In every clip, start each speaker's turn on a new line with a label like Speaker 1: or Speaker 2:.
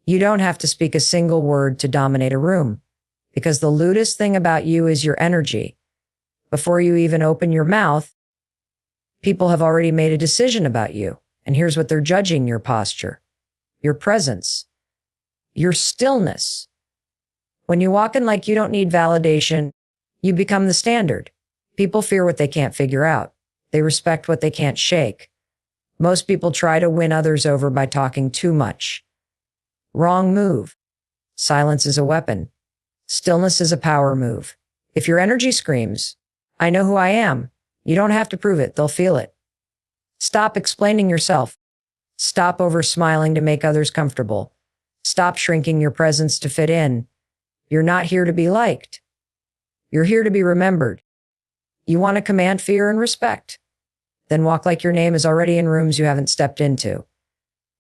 Speaker 1: You don't have to speak a single word to dominate a room, because the lewdest thing about you is your energy. Before you even open your mouth, people have already made a decision about you. And here's what they're judging: your posture, your presence, your stillness. When you walk in like you don't need validation, you become the standard. People fear what they can't figure out. They respect what they can't shake. Most people try to win others over by talking too much. Wrong move. Silence is a weapon. Stillness is a power move. If your energy screams, "I know who I am," you don't have to prove it, they'll feel it. Stop explaining yourself. Stop over-smiling to make others comfortable. Stop shrinking your presence to fit in. You're not here to be liked. You're here to be remembered. You want to command fear and respect? Then walk like your name is already in rooms you haven't stepped into.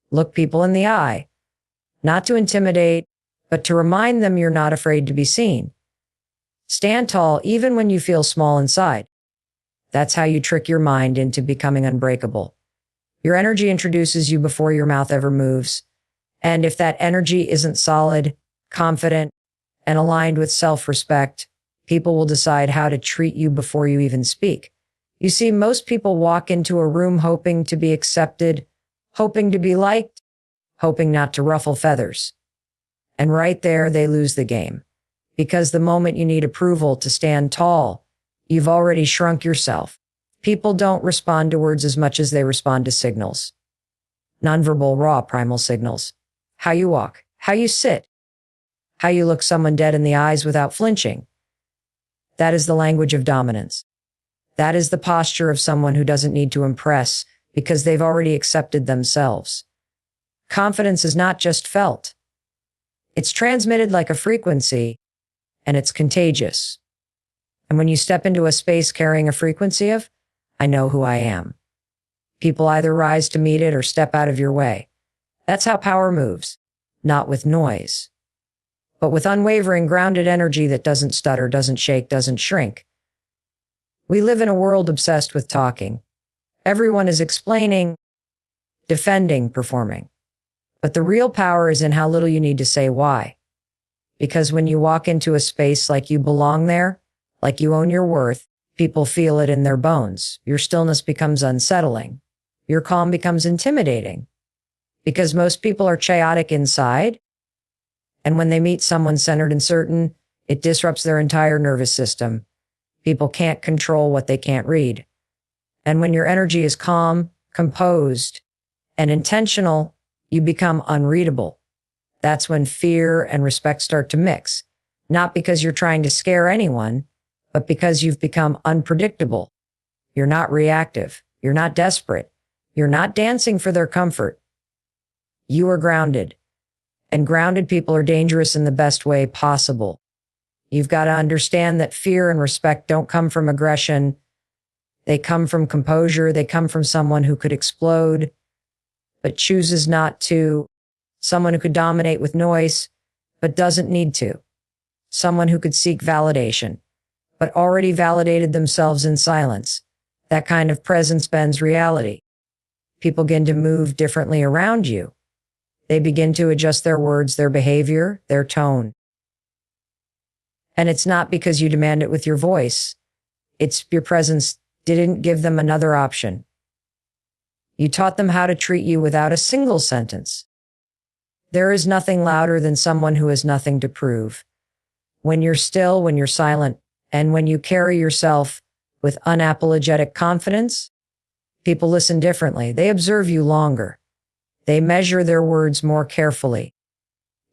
Speaker 1: Look people in the eye, not to intimidate, but to remind them you're not afraid to be seen. Stand tall even when you feel small inside. That's how you trick your mind into becoming unbreakable. Your energy introduces you before your mouth ever moves. And if that energy isn't solid, confident, and aligned with self-respect, people will decide how to treat you before you even speak. You see, most people walk into a room hoping to be accepted, hoping to be liked, hoping not to ruffle feathers. And right there, they lose the game. Because the moment you need approval to stand tall, you've already shrunk yourself. People don't respond to words as much as they respond to signals. Nonverbal, raw, primal signals. How you walk, how you sit, how you look someone dead in the eyes without flinching. That is the language of dominance. That is the posture of someone who doesn't need to impress because they've already accepted themselves. Confidence is not just felt. It's transmitted like a frequency, and it's contagious. And when you step into a space carrying a frequency of, "I know who I am," people either rise to meet it or step out of your way. That's how power moves, not with noise, but with unwavering, grounded energy that doesn't stutter, doesn't shake, doesn't shrink. We live in a world obsessed with talking. Everyone is explaining, defending, performing. But the real power is in how little you need to say why. Because when you walk into a space like you belong there, like you own your worth, people feel it in their bones. Your stillness becomes unsettling. Your calm becomes intimidating. Because most people are chaotic inside. And when they meet someone centered and certain, it disrupts their entire nervous system. People can't control what they can't read. And when your energy is calm, composed, and intentional, you become unreadable. That's when fear and respect start to mix. Not because you're trying to scare anyone, but because you've become unpredictable. You're not reactive. You're not desperate. You're not dancing for their comfort. You are grounded. And grounded people are dangerous in the best way possible. You've got to understand that fear and respect don't come from aggression. They come from composure. They come from someone who could explode, but chooses not to. Someone who could dominate with noise, but doesn't need to. Someone who could seek validation, but already validated themselves in silence. That kind of presence bends reality. People begin to move differently around you. They begin to adjust their words, their behavior, their tone. And it's not because you demand it with your voice. It's your presence didn't give them another option. You taught them how to treat you without a single sentence. There is nothing louder than someone who has nothing to prove. When you're still, when you're silent, and when you carry yourself with unapologetic confidence, people listen differently. They observe you longer. They measure their words more carefully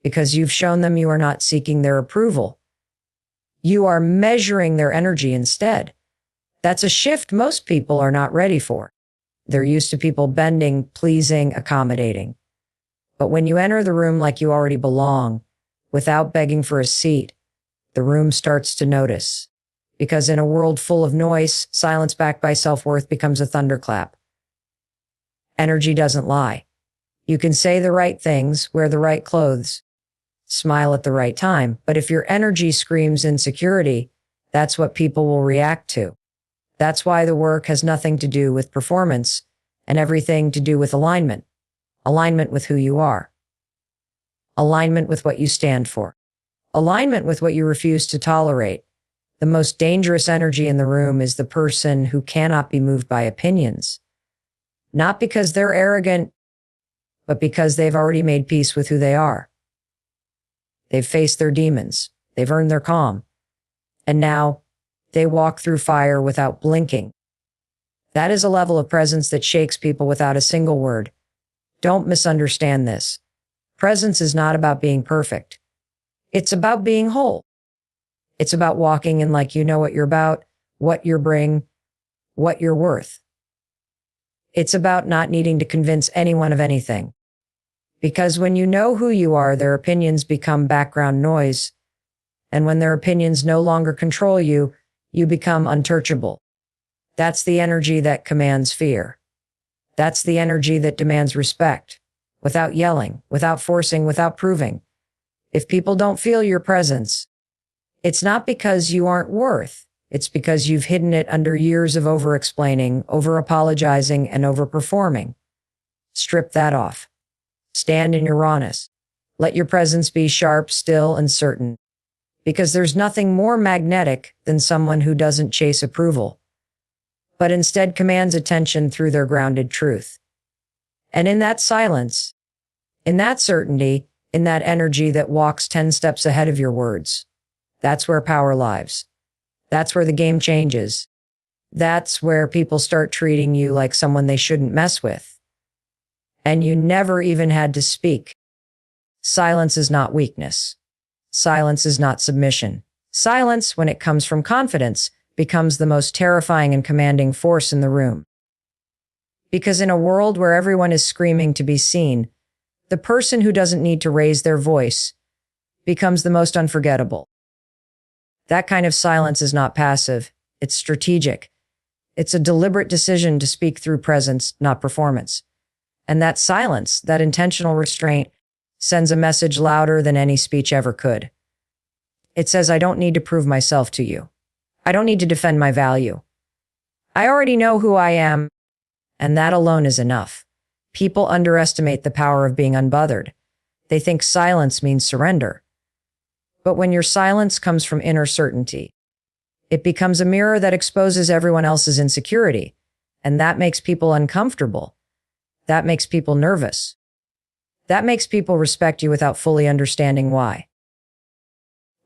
Speaker 1: because you've shown them you are not seeking their approval. You are measuring their energy instead. That's a shift most people are not ready for. They're used to people bending, pleasing, accommodating. But when you enter the room like you already belong, without begging for a seat, the room starts to notice. Because in a world full of noise, silence backed by self-worth becomes a thunderclap. Energy doesn't lie. You can say the right things, wear the right clothes, smile at the right time, but if your energy screams insecurity, that's what people will react to. That's why the work has nothing to do with performance and everything to do with alignment. Alignment with who you are. alignment with what you stand for, alignment with what you refuse to tolerate. The most dangerous energy in the room is the person who cannot be moved by opinions, not because they're arrogant, but because they've already made peace with who they are. They've faced their demons. They've earned their calm. And now they walk through fire without blinking. That is a level of presence that shakes people without a single word. Don't misunderstand this. Presence is not about being perfect. It's about being whole. It's about walking in like you know what you're about, what you bring, what you're worth. It's about not needing to convince anyone of anything. Because when you know who you are, their opinions become background noise. And when their opinions no longer control you, you become untouchable. That's the energy that commands fear. That's the energy that demands respect, without yelling, without forcing, without proving. If people don't feel your presence, it's not because you aren't worth. It's because you've hidden it under years of over-explaining, over-apologizing, and over-performing. Strip that off. Stand in your rawness. Let your presence be sharp, still, and certain. Because there's nothing more magnetic than someone who doesn't chase approval, but instead commands attention through their grounded truth. And in that silence, in that certainty, in that energy that walks 10 steps ahead of your words, that's where power lives. That's where the game changes. That's where people start treating you like someone they shouldn't mess with. And you never even had to speak. Silence is not weakness. Silence is not submission. Silence, when it comes from confidence, becomes the most terrifying and commanding force in the room. Because in a world where everyone is screaming to be seen, the person who doesn't need to raise their voice becomes the most unforgettable. That kind of silence is not passive. It's strategic. It's a deliberate decision to speak through presence, not performance. And that silence, that intentional restraint, sends a message louder than any speech ever could. It says, I don't need to prove myself to you. I don't need to defend my value. I already know who I am, and that alone is enough. People underestimate the power of being unbothered. They think silence means surrender. But when your silence comes from inner certainty, it becomes a mirror that exposes everyone else's insecurity, and that makes people uncomfortable. That makes people nervous. That makes people respect you without fully understanding why.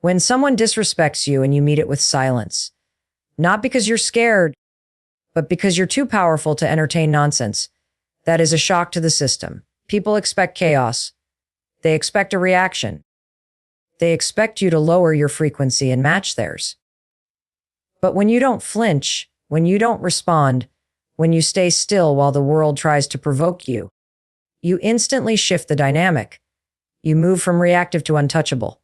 Speaker 1: When someone disrespects you and you meet it with silence, not because you're scared, but because you're too powerful to entertain nonsense, that is a shock to the system. People expect chaos. They expect a reaction. They expect you to lower your frequency and match theirs. But when you don't flinch, when you don't respond, when you stay still while the world tries to provoke you, you instantly shift the dynamic. You move from reactive to untouchable.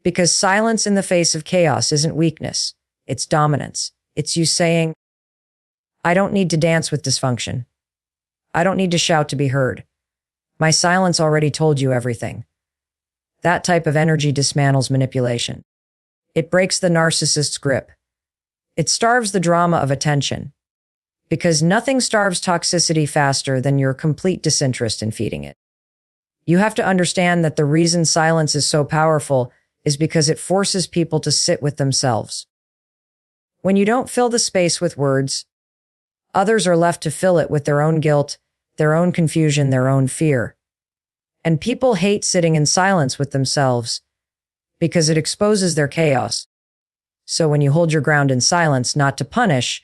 Speaker 1: Because silence in the face of chaos isn't weakness. It's dominance. It's you saying, I don't need to dance with dysfunction. I don't need to shout to be heard. My silence already told you everything. That type of energy dismantles manipulation. It breaks the narcissist's grip. It starves the drama of attention. Because nothing starves toxicity faster than your complete disinterest in feeding it. You have to understand that the reason silence is so powerful is because it forces people to sit with themselves. When you don't fill the space with words, others are left to fill it with their own guilt, their own confusion, their own fear. And people hate sitting in silence with themselves because it exposes their chaos. So when you hold your ground in silence, not to punish,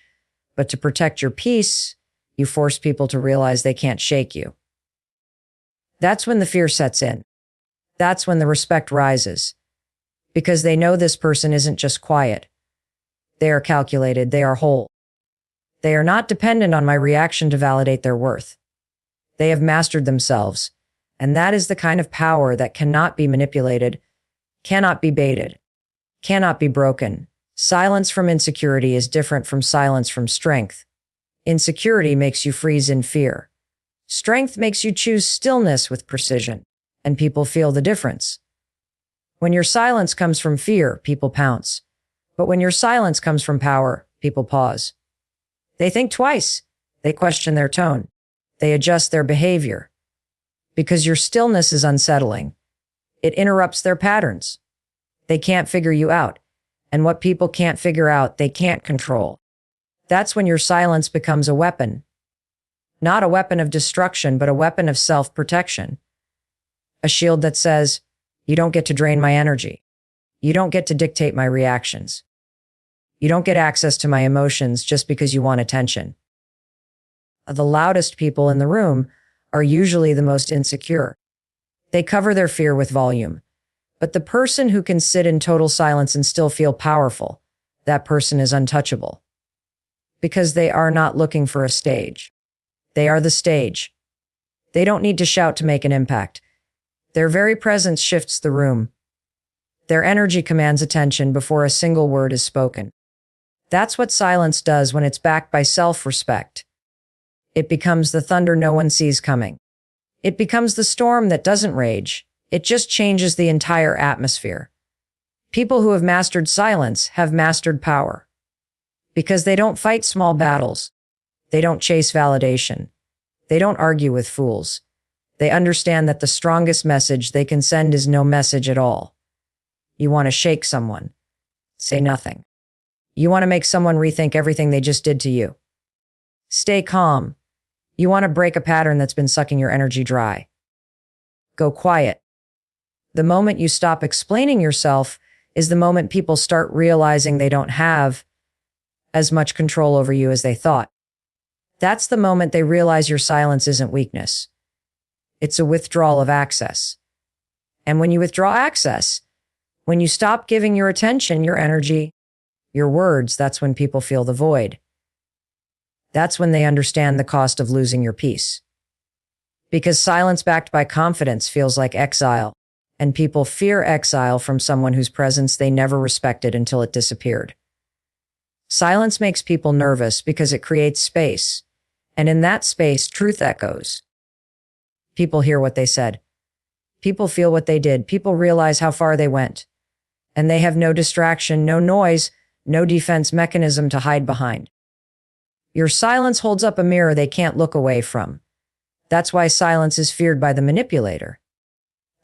Speaker 1: but to protect your peace, you force people to realize they can't shake you. That's when the fear sets in. That's when the respect rises. Because they know this person isn't just quiet. They are calculated, they are whole. They are not dependent on my reaction to validate their worth. They have mastered themselves. And that is the kind of power that cannot be manipulated, cannot be baited, cannot be broken. Silence from insecurity is different from silence from strength. Insecurity makes you freeze in fear. Strength makes you choose stillness with precision, and people feel the difference. When your silence comes from fear, people pounce. But when your silence comes from power, people pause. They think twice. They question their tone. They adjust their behavior. Because your stillness is unsettling. It interrupts their patterns. They can't figure you out. And what people can't figure out, they can't control. That's when your silence becomes a weapon. Not a weapon of destruction, but a weapon of self-protection. A shield that says, you don't get to drain my energy. You don't get to dictate my reactions. You don't get access to my emotions just because you want attention. The loudest people in the room are usually the most insecure. They cover their fear with volume. But the person who can sit in total silence and still feel powerful, that person is untouchable. Because they are not looking for a stage. They are the stage. They don't need to shout to make an impact. Their very presence shifts the room. Their energy commands attention before a single word is spoken. That's what silence does when it's backed by self-respect. It becomes the thunder no one sees coming. It becomes the storm that doesn't rage. It just changes the entire atmosphere. People who have mastered silence have mastered power. Because they don't fight small battles. They don't chase validation. They don't argue with fools. They understand that the strongest message they can send is no message at all. You want to shake someone. Say nothing. You want to make someone rethink everything they just did to you. Stay calm. You want to break a pattern that's been sucking your energy dry. Go quiet. The moment you stop explaining yourself is the moment people start realizing they don't have as much control over you as they thought. That's the moment they realize your silence isn't weakness. It's a withdrawal of access. And when you withdraw access, when you stop giving your attention, your energy, your words, that's when people feel the void. That's when they understand the cost of losing your peace. Because silence backed by confidence feels like exile, and people fear exile from someone whose presence they never respected until it disappeared. Silence makes people nervous because it creates space, and in that space, truth echoes. People hear what they said. People feel what they did. People realize how far they went. And they have no distraction, no noise, no defense mechanism to hide behind. Your silence holds up a mirror they can't look away from. That's why silence is feared by the manipulator.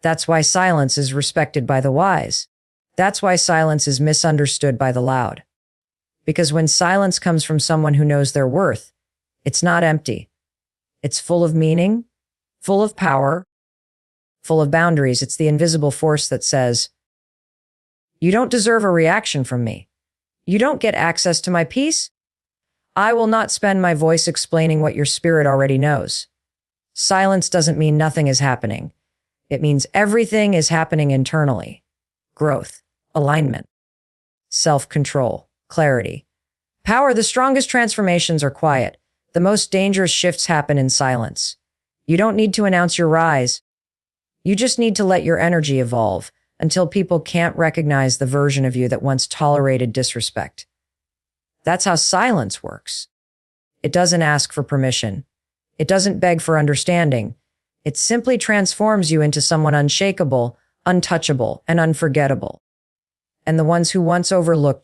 Speaker 1: That's why silence is respected by the wise. That's why silence is misunderstood by the loud. Because when silence comes from someone who knows their worth, it's not empty. It's full of meaning, full of power, full of boundaries. It's the invisible force that says, you don't deserve a reaction from me. You don't get access to my peace. I will not spend my voice explaining what your spirit already knows. Silence doesn't mean nothing is happening. It means everything is happening internally. Growth, alignment, self-control, clarity, power. The strongest transformations are quiet. The most dangerous shifts happen in silence. You don't need to announce your rise. You just need to let your energy evolve until people can't recognize the version of you that once tolerated disrespect. That's how silence works. It doesn't ask for permission. It doesn't beg for understanding. It simply transforms you into someone unshakable, untouchable, and unforgettable. And the ones who once overlooked